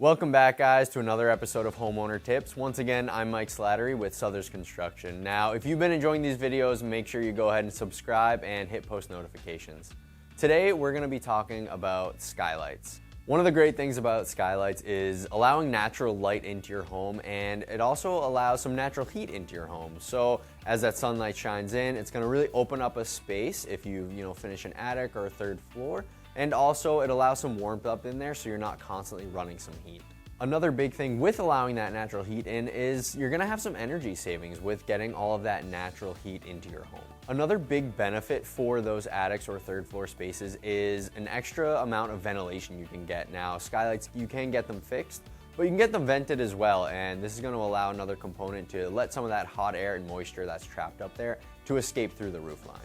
Welcome back, guys, to another episode of Homeowner Tips. Once again, I'm Mike Slattery with Southers Construction. Now, if you've been enjoying these videos, make sure you go ahead and subscribe and hit post notifications. Today, we're going to be talking about skylights. One of the great things about skylights is allowing natural light into your home, and it also allows some natural heat into your home. So as that sunlight shines in, it's going to really open up a space if you finish an attic or a third floor. And also it allows some warmth up in there so you're not constantly running some heat. Another big thing with allowing that natural heat in is you're gonna have some energy savings with getting all of that natural heat into your home. Another big benefit for those attics or third floor spaces is an extra amount of ventilation you can get. Now, skylights, you can get them fixed, but you can get them vented as well, and this is gonna allow another component to let some of that hot air and moisture that's trapped up there to escape through the roof line.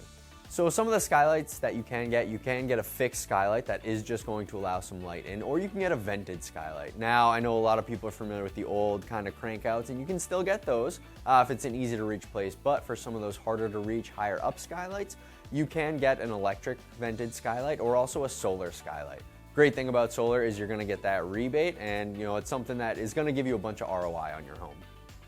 So some of the skylights that you can get a fixed skylight that is just going to allow some light in, or you can get a vented skylight. Now, I know a lot of people are familiar with the old kind of crankouts, and you can still get those if it's an easy to reach place, but for some of those harder to reach, higher up skylights, you can get an electric vented skylight or also a solar skylight. Great thing about solar is you're gonna get that rebate, and it's something that is gonna give you a bunch of ROI on your home.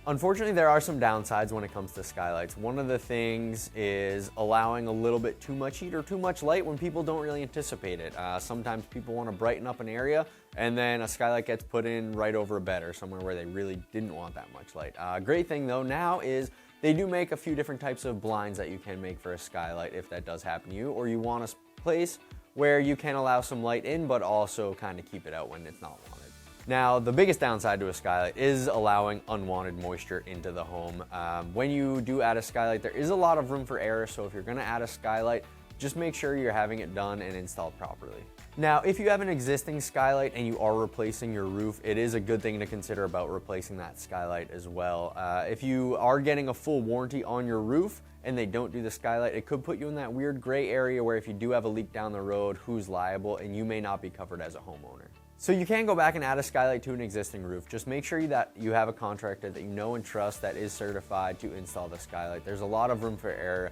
Unfortunately, there are some downsides when it comes to skylights. One of the things is allowing a little bit too much heat or too much light when people don't really anticipate it. Sometimes people want to brighten up an area, and then a skylight gets put in right over a bed or somewhere where they really didn't want that much light. Great thing though now is they do make a few different types of blinds that you can make for a skylight if that does happen to you, or you want a place where you can allow some light in but also kind of keep it out when it's not wanted. Now, the biggest downside to a skylight is allowing unwanted moisture into the home. When you do add a skylight, there is a lot of room for error, so if you're gonna add a skylight, just make sure you're having it done and installed properly. Now, if you have an existing skylight and you are replacing your roof, it is a good thing to consider about replacing that skylight as well. If you are getting a full warranty on your roof and they don't do the skylight, it could put you in that weird gray area where if you do have a leak down the road, who's liable, and you may not be covered as a homeowner. So you can go back and add a skylight to an existing roof. Just make sure that you have a contractor that you know and trust that is certified to install the skylight. There's a lot of room for error.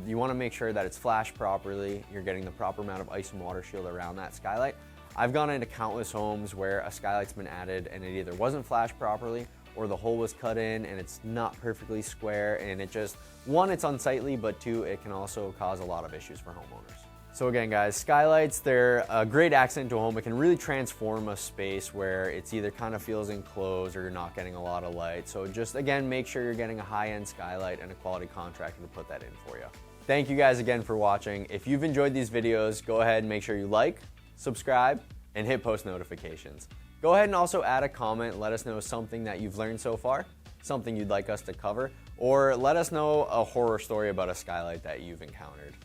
You want to make sure that it's flashed properly, you're getting the proper amount of ice and water shield around that skylight. I've gone into countless homes where a skylight's been added and it either wasn't flashed properly or the hole was cut in and it's not perfectly square, and it just, one, it's unsightly, but two, it can also cause a lot of issues for homeowners. So again, guys, skylights, they're a great accent to a home. It can really transform a space where it's either kind of feels enclosed or you're not getting a lot of light. So just, again, make sure you're getting a high-end skylight and a quality contractor to put that in for you. Thank you guys again for watching. If you've enjoyed these videos, go ahead and make sure you like, subscribe, and hit post notifications. Go ahead and also add a comment. Let us know something that you've learned so far, something you'd like us to cover, or let us know a horror story about a skylight that you've encountered.